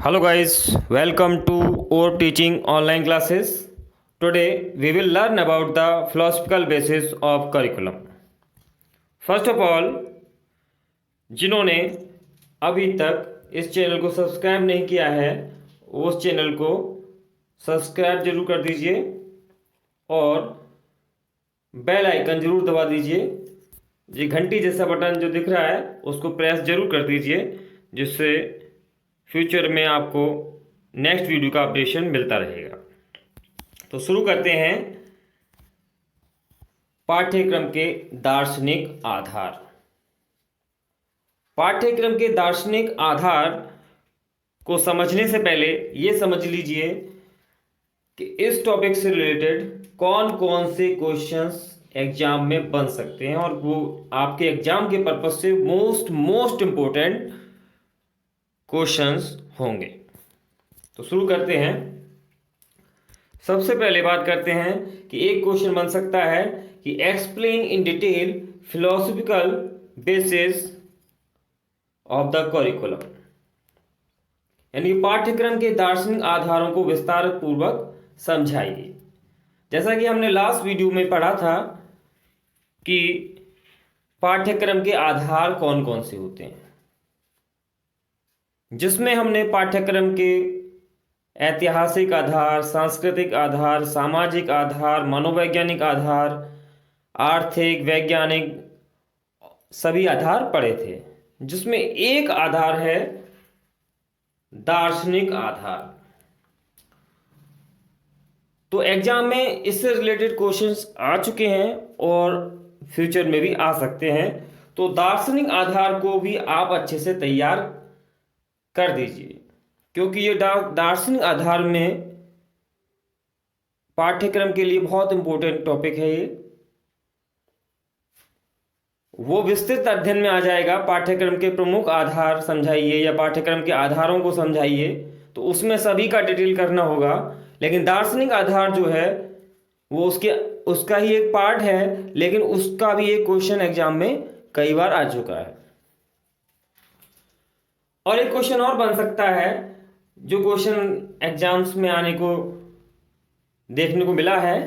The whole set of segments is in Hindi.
Hello guys, welcome to our teaching online classes. Today we will learn about the philosophical basis of curriculum. First of all, जिन्होंने अभी तक इस चैनल को सब्सक्राइब नहीं किया है उस चैनल को सब्सक्राइब जरूर कर दीजिए और बेल आइकन जरूर दबा दीजिए। ये घंटी जैसा बटन जो दिख रहा है उसको प्रेस जरूर कर दीजिए, जिससे फ्यूचर में आपको नेक्स्ट वीडियो का अपडेशन मिलता रहेगा। तो शुरू करते हैं पाठ्यक्रम के दार्शनिक आधार। पाठ्यक्रम के दार्शनिक आधार को समझने से पहले ये समझ लीजिए कि इस टॉपिक से रिलेटेड कौन कौन से क्वेश्चंस एग्जाम में बन सकते हैं और वो आपके एग्जाम के पर्पज से मोस्ट इंपॉर्टेंट क्वेश्चंस होंगे। तो शुरू करते हैं। सबसे पहले बात करते हैं कि एक क्वेश्चन बन सकता है कि explain in detail philosophical basis of the curriculum, यानी पाठ्यक्रम के दार्शनिक आधारों को विस्तार पूर्वक समझाइए। जैसा कि हमने लास्ट वीडियो में पढ़ा था कि पाठ्यक्रम के आधार कौन कौन से होते हैं, जिसमें हमने पाठ्यक्रम के ऐतिहासिक आधार, सांस्कृतिक आधार, सामाजिक आधार, मनोवैज्ञानिक आधार, आर्थिक, वैज्ञानिक सभी आधार पढ़े थे, जिसमें एक आधार है दार्शनिक आधार। तो एग्जाम में इससे रिलेटेड क्वेश्चंस आ चुके हैं और फ्यूचर में भी आ सकते हैं। तो दार्शनिक आधार को भी आप अच्छे से तैयार कर दीजिए, क्योंकि ये दार्शनिक आधार में पाठ्यक्रम के लिए बहुत इंपॉर्टेंट टॉपिक है। ये वो विस्तृत अध्ययन में आ जाएगा। पाठ्यक्रम के प्रमुख आधार समझाइए या पाठ्यक्रम के आधारों को समझाइए, तो उसमें सभी का डिटेल करना होगा। लेकिन दार्शनिक आधार जो है वो उसका ही एक पार्ट है, लेकिन उसका भी एक क्वेश्चन एग्जाम में कई बार आ चुका है। और एक क्वेश्चन और बन सकता है जो क्वेश्चन एग्जाम्स में आने को देखने को मिला है,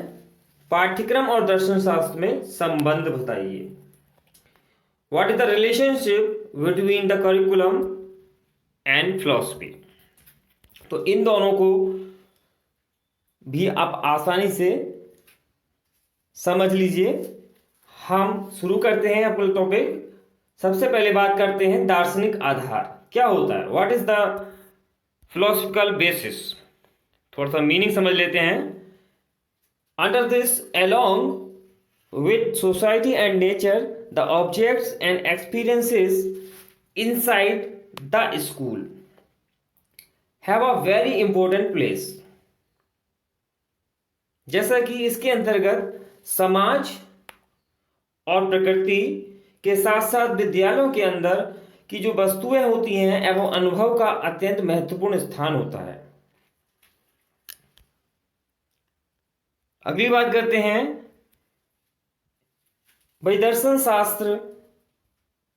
पाठ्यक्रम और दर्शन शास्त्र में संबंध बताइए। What is the relationship between the curriculum and philosophy. तो इन दोनों को भी आप आसानी से समझ लीजिए। हम शुरू करते हैं अपना टॉपिक। सबसे पहले बात करते हैं दार्शनिक आधार क्या होता है। What is the philosophical basis. थोड़ा सा मीनिंग समझ लेते हैं। Under this along with society and nature the objects and experiences inside the school have a very important place. जैसा कि इसके अंतर्गत समाज और प्रकृति के साथ साथ विद्यालयों के अंदर की जो वस्तुएं होती हैं एवं अनुभव का अत्यंत महत्वपूर्ण स्थान होता है। अगली बात करते हैं भाई, दर्शन शास्त्र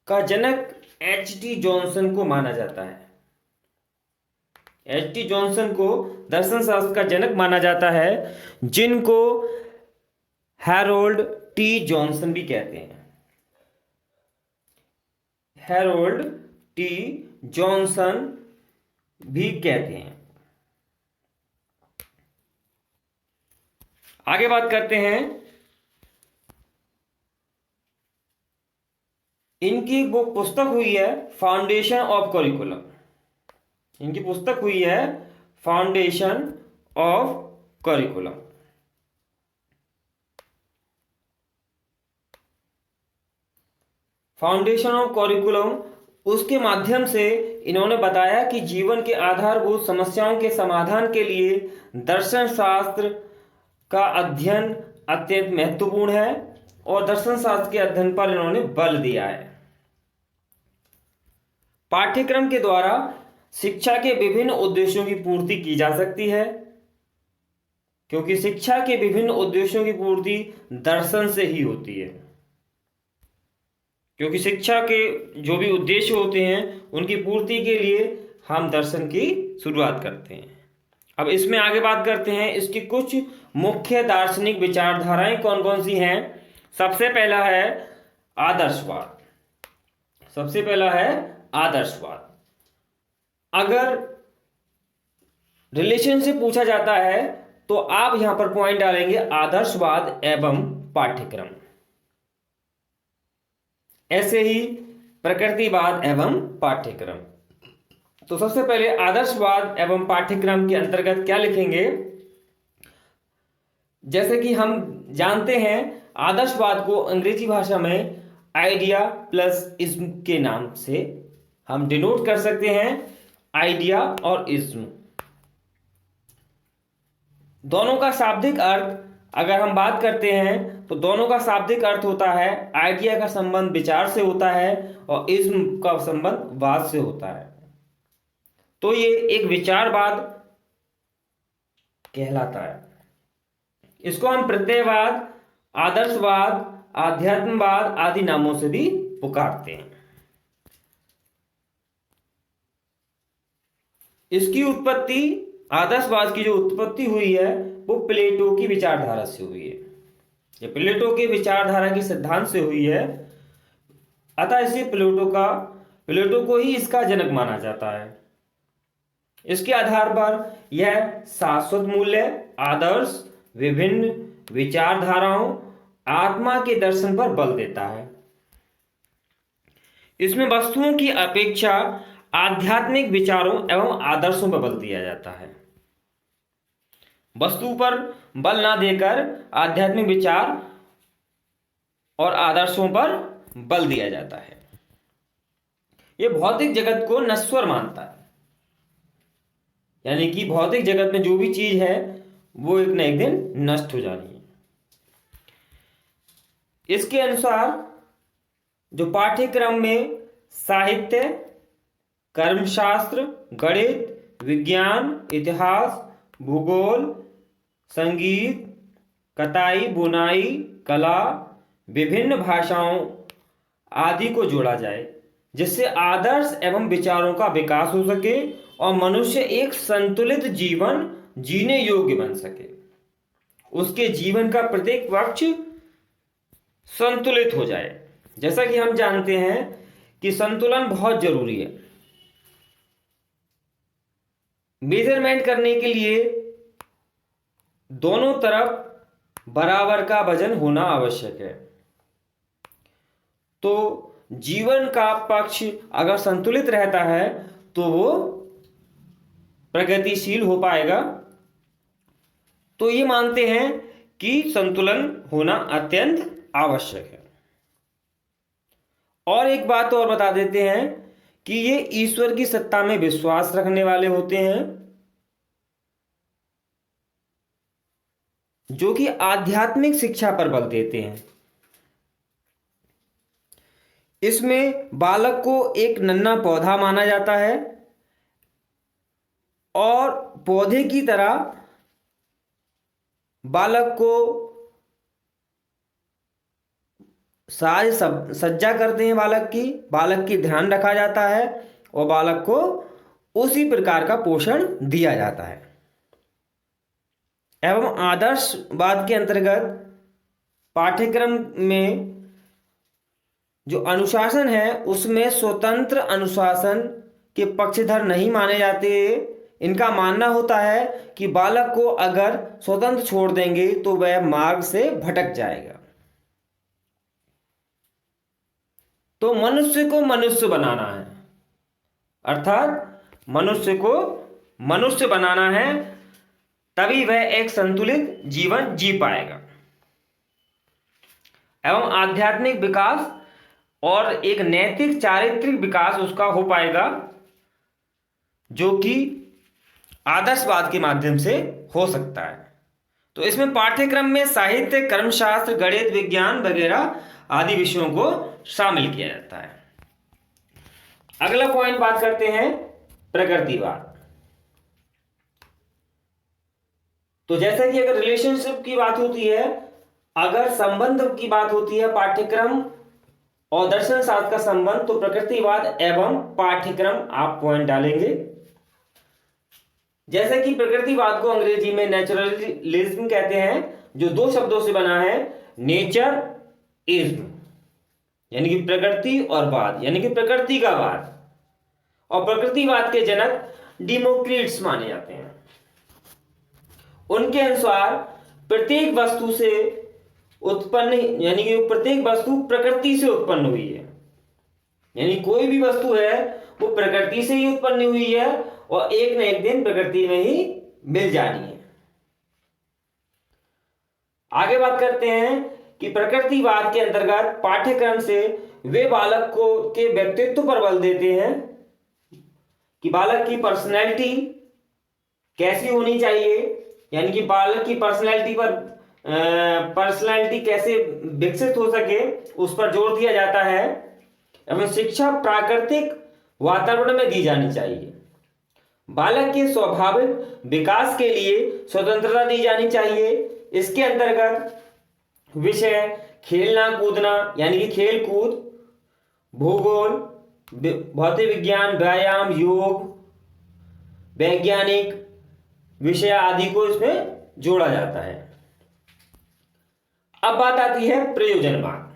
का जनक H.T. जॉनसन को माना जाता है। H.T. जॉनसन को दर्शन शास्त्र का जनक माना जाता है, जिनको हैरोल्ड टी जॉनसन भी कहते हैं। हैरोल्ड टी जॉनसन भी कहते हैं। आगे बात करते हैं, इनकी बुक पुस्तक हुई है फाउंडेशन ऑफ करिकुलम। इनकी पुस्तक हुई है foundation of curriculum. Foundation of curriculum उसके माध्यम से इन्होंने बताया कि जीवन के आधारभूत समस्याओं के समाधान के लिए दर्शन शास्त्र का अध्ययन अत्यंत महत्वपूर्ण है और दर्शन शास्त्र के अध्ययन पर इन्होंने बल दिया है। पाठ्यक्रम के द्वारा शिक्षा के विभिन्न उद्देश्यों की पूर्ति की जा सकती है, क्योंकि शिक्षा के विभिन्न उद्देश्यों की पूर्ति दर्शन से ही होती है। क्योंकि शिक्षा के जो भी उद्देश्य होते हैं उनकी पूर्ति के लिए हम दर्शन की शुरुआत करते हैं। अब इसमें आगे बात करते हैं इसकी कुछ मुख्य दार्शनिक विचारधाराएं कौन कौन सी हैं। सबसे पहला है आदर्शवाद। सबसे पहला है आदर्शवाद। अगर रिलेशन से पूछा जाता है तो आप यहां पर पॉइंट डालेंगे आदर्शवाद एवं पाठ्यक्रम। ऐसे ही प्रकृतिवाद एवं पाठ्यक्रम। तो सबसे पहले आदर्शवाद एवं पाठ्यक्रम के अंतर्गत क्या लिखेंगे। जैसे कि हम जानते हैं आदर्शवाद को अंग्रेजी भाषा में आइडिया प्लस इज्म के नाम से हम डिनोट कर सकते हैं। आइडिया और इज्म दोनों का शाब्दिक अर्थ अगर हम बात करते हैं तो दोनों का शाब्दिक अर्थ होता है आइडिया का संबंध विचार से होता है और इज्म का संबंध वाद से होता है। तो ये एक विचारवाद कहलाता है। इसको हम प्रत्ययवाद, आदर्शवाद, आध्यात्मवाद आदि नामों से भी पुकारते हैं। इसकी उत्पत्ति, आदर्शवाद की जो उत्पत्ति हुई है वो प्लेटो की विचारधारा से हुई है। ये प्लेटो की विचारधारा के सिद्धांत से हुई है। अतः इसे प्लेटो को ही इसका जनक माना जाता है। इसके आधार पर यह शाश्वत मूल्य, आदर्श, विभिन्न विचारधाराओं, आत्मा के दर्शन पर बल देता है। इसमें वस्तुओं की अपेक्षा आध्यात्मिक विचारों एवं आदर्शों पर बल दिया जाता है। वस्तु पर बल ना देकर आध्यात्मिक विचार और आदर्शों पर बल दिया जाता है। यह भौतिक जगत को नश्वर मानता है, यानी कि भौतिक जगत में जो भी चीज है वो एक न एक दिन नष्ट हो जानी है। इसके अनुसार जो पाठ्यक्रम में साहित्य, कर्मशास्त्र, गणित, विज्ञान, इतिहास, भूगोल, संगीत, कताई, बुनाई, कला, विभिन्न भाषाओं आदि को जोड़ा जाए जिससे आदर्श एवं विचारों का विकास हो सके और मनुष्य एक संतुलित जीवन जीने योग्य बन सके। उसके जीवन का प्रत्येक पक्ष संतुलित हो जाए। जैसा कि हम जानते हैं कि संतुलन बहुत जरूरी है। मेजरमेंट करने के लिए दोनों तरफ बराबर का वजन होना आवश्यक है। तो जीवन का पक्ष अगर संतुलित रहता है तो वो प्रगतिशील हो पाएगा। तो ये मानते हैं कि संतुलन होना अत्यंत आवश्यक है। और एक बात और बता देते हैं कि ये ईश्वर की सत्ता में विश्वास रखने वाले होते हैं जो कि आध्यात्मिक शिक्षा पर बल देते हैं। इसमें बालक को एक नन्हा पौधा माना जाता है और पौधे की तरह बालक को साज सज्जा करते हैं। बालक की ध्यान रखा जाता है और बालक को उसी प्रकार का पोषण दिया जाता है। एवं आदर्शवाद के अंतर्गत पाठ्यक्रम में जो अनुशासन है उसमें स्वतंत्र अनुशासन के पक्षधर नहीं माने जाते। इनका मानना होता है कि बालक को अगर स्वतंत्र छोड़ देंगे तो वह मार्ग से भटक जाएगा। तो मनुष्य को मनुष्य बनाना है, अर्थात मनुष्य को मनुष्य बनाना है, तभी वह एक संतुलित जीवन जी पाएगा। एवं आध्यात्मिक विकास और एक नैतिक चारित्रिक विकास उसका हो पाएगा जो कि आदर्शवाद के माध्यम से हो सकता है। तो इसमें पाठ्यक्रम में साहित्य, कर्मशास्त्र, गणित, विज्ञान वगैरह आदि विषयों को शामिल किया जाता है। अगला पॉइंट बात करते हैं प्रकृतिवाद। तो जैसे कि अगर रिलेशनशिप की बात होती है, अगर संबंध की बात होती है पाठ्यक्रम और दर्शन शास्त्र का संबंध, तो प्रकृतिवाद एवं पाठ्यक्रम आप पॉइंट डालेंगे। जैसे कि प्रकृतिवाद को अंग्रेजी में नेचुरलिज्म कहते हैं, जो दो शब्दों से बना है, नेचर इज्म, यानी कि प्रकृति और वाद, यानी कि प्रकृति का वाद। और प्रकृतिवाद के जनक डेमोक्रिट्स माने जाते हैं। उनके अनुसार प्रत्येक वस्तु से उत्पन्न, यानी कि प्रत्येक वस्तु प्रकृति से उत्पन्न हुई है, यानी कोई भी वस्तु है वो प्रकृति से ही उत्पन्न हुई है और एक न एक दिन प्रकृति में ही मिल जानी है। आगे बात करते हैं कि प्रकृतिवाद के अंतर्गत पाठ्यक्रम से वे बालक को के व्यक्तित्व पर बल देते हैं कि बालक की पर्सनैलिटी कैसी होनी चाहिए, यानी कि बालक की पर्सनैलिटी कैसे विकसित हो सके, उस पर जोर दिया जाता है। एवं शिक्षा प्राकृतिक वातावरण में दी जानी चाहिए। बालक के स्वाभाविक विकास के लिए स्वतंत्रता दी जानी चाहिए। इसके अंतर्गत विषय खेलना कूदना, यानी कि खेल कूद, भूगोल, भौतिक विज्ञान, व्यायाम, योग, वैज्ञानिक विषय आदि को इसमें जोड़ा जाता है। अब बात आती है प्रयोजनवाद।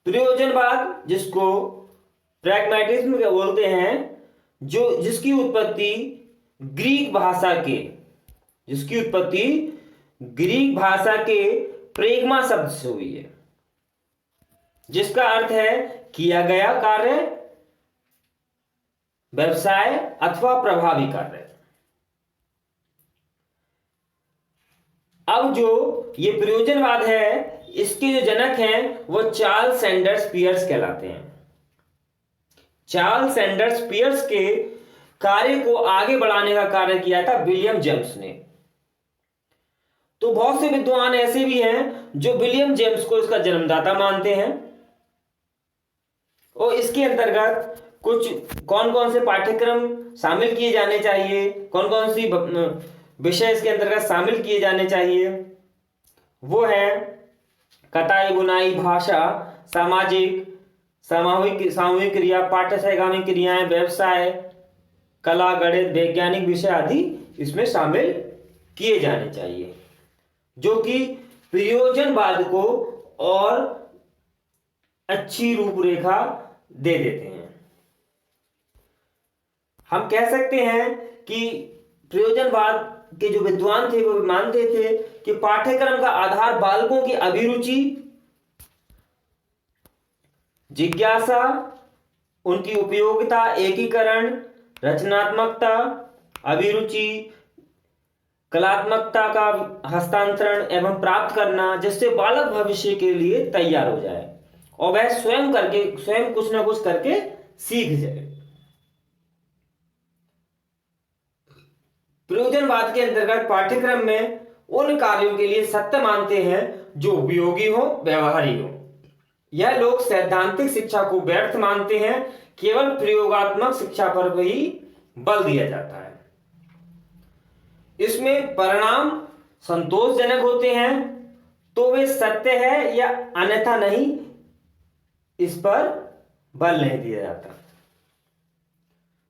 प्रयोजनवाद, जिसको प्रैग्मैटिज्म बोलते हैं, जिसकी उत्पत्ति ग्रीक भाषा के प्रेगमा शब्द से हुई है, जिसका अर्थ है किया गया कार्य, व्यवसाय अथवा प्रभावी कार्य। अब जो ये प्रयोजनवाद है, इसके जो जनक हैं वो चार्ल्स सैंडर्स पियर्स कहलाते हैं। चार्ल्स सैंडर्स पियर्स के कार्य को आगे बढ़ाने का कार्य किया था विलियम जेम्स ने। तो बहुत से विद्वान ऐसे भी हैं जो विलियम जेम्स को इसका जन्मदाता मानते हैं। और इसके अंतर्गत कुछ कौन कौन से पाठ्यक्रम शामिल किए जाने चाहिए, कौन कौन सी विषय इसके अंतर्गत शामिल किए जाने चाहिए, वो है कताई बुनाई, भाषा, सामूहिक क्रिया, पाठ्य सहगामी क्रियाएं, व्यवसाय, कला, गणित, वैज्ञानिक विषय आदि इसमें शामिल किए जाने चाहिए, जो कि प्रयोजनवाद को और अच्छी रूपरेखा दे देते हैं। हम कह सकते हैं कि प्रयोजनवाद के जो विद्वान थे वो मानते थे कि पाठ्यक्रम का आधार बालकों की अभिरुचि, जिज्ञासा, उनकी उपयोगिता, एकीकरण, रचनात्मकता, अभिरुचि, कलात्मकता का हस्तांतरण एवं प्राप्त करना, जिससे बालक भविष्य के लिए तैयार हो जाए और वह स्वयं कुछ ना कुछ करके सीख जाए। प्रयोजनवाद के अंतर्गत पाठ्यक्रम में उन कार्यों के लिए सत्य मानते हैं जो उपयोगी हो, व्यवहारिक हो। यह लोग सैद्धांतिक शिक्षा को व्यर्थ मानते हैं, केवल प्रयोगात्मक शिक्षा पर ही बल दिया जाता है। इसमें परिणाम संतोषजनक होते हैं तो वे सत्य है या अन्यथा नहीं, इस पर बल नहीं दिया जाता।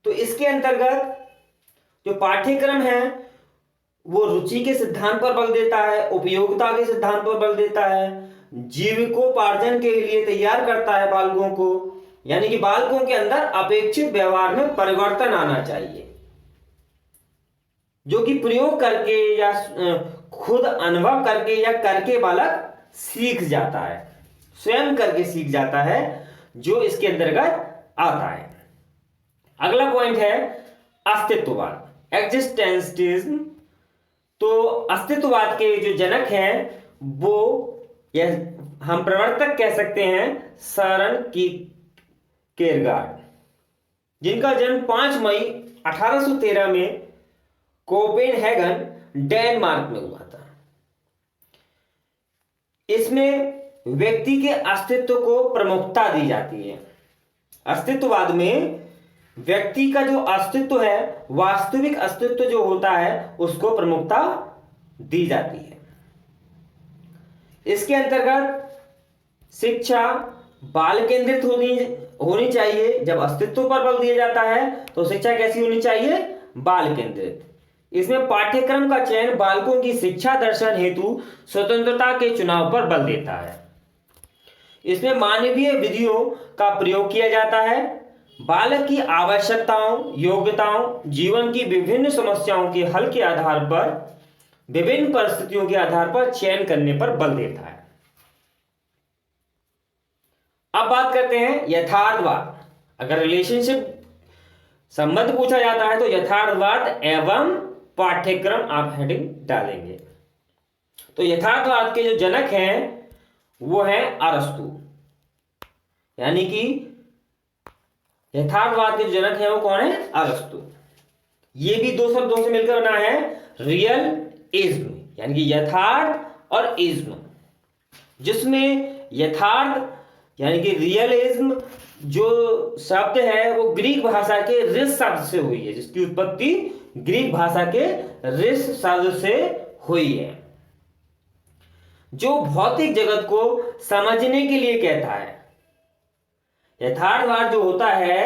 तो इसके अंतर्गत जो पाठ्यक्रम है वो रुचि के सिद्धांत पर बल देता है, उपयोगिता के सिद्धांत पर बल देता है, जीविकोपार्जन के लिए तैयार करता है बालकों को, यानी कि बालकों के अंदर अपेक्षित व्यवहार में परिवर्तन आना चाहिए, जो कि प्रयोग करके या खुद अनुभव करके या करके बालक सीख जाता है, स्वयं करके सीख जाता है, जो इसके अंतर्गत आता है। अगला पॉइंट है अस्तित्ववाद, एग्जिस्टेंशियलिज्म। तो अस्तित्ववाद के जो जनक हैं वो हम प्रवर्तक कह सकते हैं सरन कीरकेगार्ड, जिनका जन्म 5 मई 1813 में कोपेनहेगन, डेनमार्क में हुआ था। इसमें व्यक्ति के अस्तित्व को प्रमुखता दी जाती है। अस्तित्ववाद में व्यक्ति का जो अस्तित्व है, वास्तविक अस्तित्व जो होता है, उसको प्रमुखता दी जाती है। इसके अंतर्गत शिक्षा बाल केंद्रित होनी चाहिए, जब अस्तित्व पर बल दिया जाता है तो शिक्षा कैसी होनी चाहिए, बाल केंद्रित। इसमें पाठ्यक्रम का चयन बालकों की शिक्षा दर्शन हेतु स्वतंत्रता के चुनाव पर बल देता है। इसमें मानवीय विधियों का प्रयोग किया जाता है। बालक की आवश्यकताओं, योग्यताओं, जीवन की विभिन्न समस्याओं के हल के आधार पर, विभिन्न परिस्थितियों के आधार पर चयन करने पर बल देता है। अब बात करते हैं यथार्थवाद। अगर रिलेशनशिप संबंध पूछा जाता है तो यथार्थवाद एवं पाठ्यक्रम आप हेडिंग डालेंगे। तो यथार्थवाद के जो जनक हैं वो है अरस्तु, यानी कि यथार्थवाद के जनक है वो कौन है, अरस्तु। ये भी दो शब्दों से मिलकर बना है, रियलिज्म, यानी कि यथार्थ और इज्म, जिसमें यथार्थ यानी कि रियलिज्म जो शब्द है वो ग्रीक भाषा के रिस शब्द से हुई है, जिसकी उत्पत्ति ग्रीक भाषा के रिस शब्द से हुई है, जो भौतिक जगत को समझने के लिए कहता है। यथार्थवाद जो होता है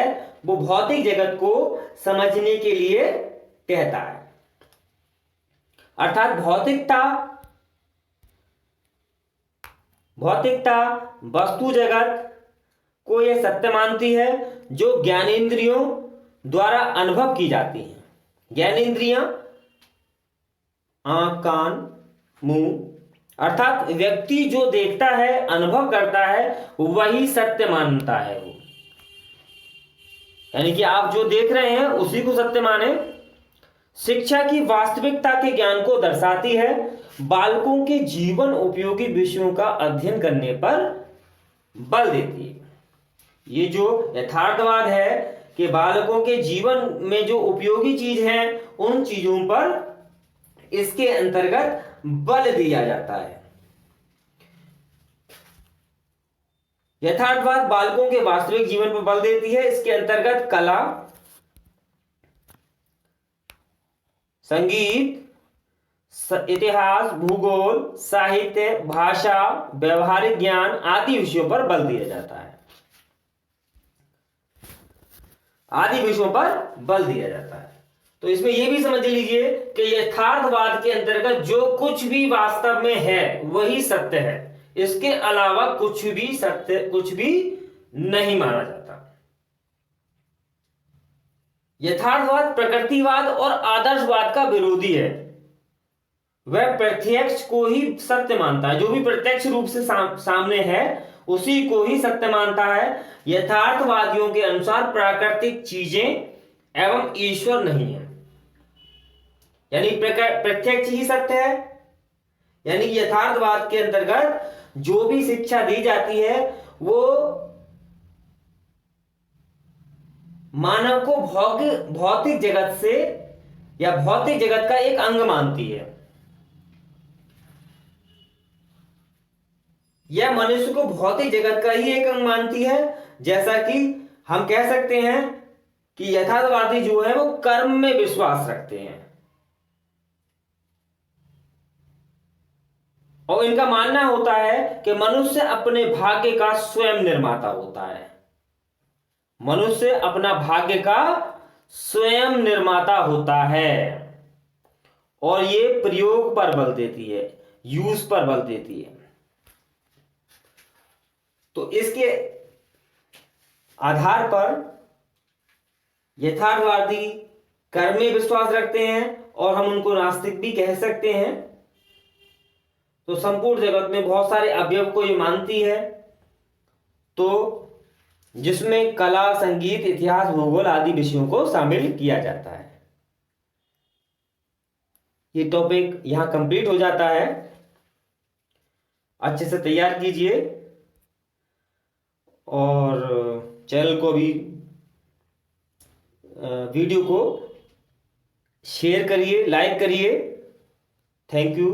वो भौतिक जगत को समझने के लिए कहता है, अर्थात भौतिकता वस्तु जगत को यह सत्य मानती है जो ज्ञानेंद्रियों द्वारा अनुभव की जाती है। ज्ञानेंद्रियां आंख, कान, मुंह, अर्थात व्यक्ति जो देखता है, अनुभव करता है, वही सत्य मानता है वो, यानी कि आप जो देख रहे हैं उसी को सत्य माने। शिक्षा की वास्तविकता के ज्ञान को दर्शाती है। बालकों के जीवन उपयोगी विषयों का अध्ययन करने पर बल देती है। ये जो यथार्थवाद है कि बालकों के जीवन में जो उपयोगी चीज है उन चीजों पर इसके अंतर्गत बल दिया जाता है। यथार्थवाद बालकों के वास्तविक जीवन पर बल देती है। इसके अंतर्गत कला, संगीत, इतिहास, भूगोल, साहित्य, भाषा, व्यवहारिक ज्ञान आदि विषयों पर बल दिया जाता है। तो इसमें यह भी समझ लीजिए कि यथार्थवाद के अंतर्गत जो कुछ भी वास्तव में है वही सत्य है, इसके अलावा कुछ भी सत्य, कुछ भी नहीं माना जाता। यथार्थवाद प्रकृतिवाद और आदर्शवाद का विरोधी है। वह प्रत्यक्ष को ही सत्य मानता है, जो भी प्रत्यक्ष रूप से सामने है उसी को ही सत्य मानता है। यथार्थवादियों के अनुसार प्राकृतिक चीजें एवं ईश्वर नहीं है, यानी प्रत्यक्ष ही सत्य है। यानी यथार्थवाद के अंतर्गत जो भी शिक्षा दी जाती है वो मानव को भौतिक जगत से या भौतिक जगत का एक अंग मानती है। यह मनुष्य को भौतिक जगत का ही एक अंग मानती है। जैसा कि हम कह सकते हैं कि यथार्थवादी जो है वो कर्म में विश्वास रखते हैं और इनका मानना होता है कि मनुष्य अपने भाग्य का स्वयं निर्माता होता है। मनुष्य अपना भाग्य का स्वयं निर्माता होता है और ये प्रयोग पर बल देती है, यूज पर बल देती है। तो इसके आधार पर यथार्थवादी कर्म में विश्वास रखते हैं और हम उनको नास्तिक भी कह सकते हैं। तो संपूर्ण जगत में बहुत सारे अवयव को ये मानती है, तो जिसमें कला, संगीत, इतिहास, भूगोल आदि विषयों को शामिल किया जाता है। ये टॉपिक यहां कंप्लीट हो जाता है। अच्छे से तैयार कीजिए और चैनल को भी, वीडियो को शेयर करिए, लाइक करिए। Thank you.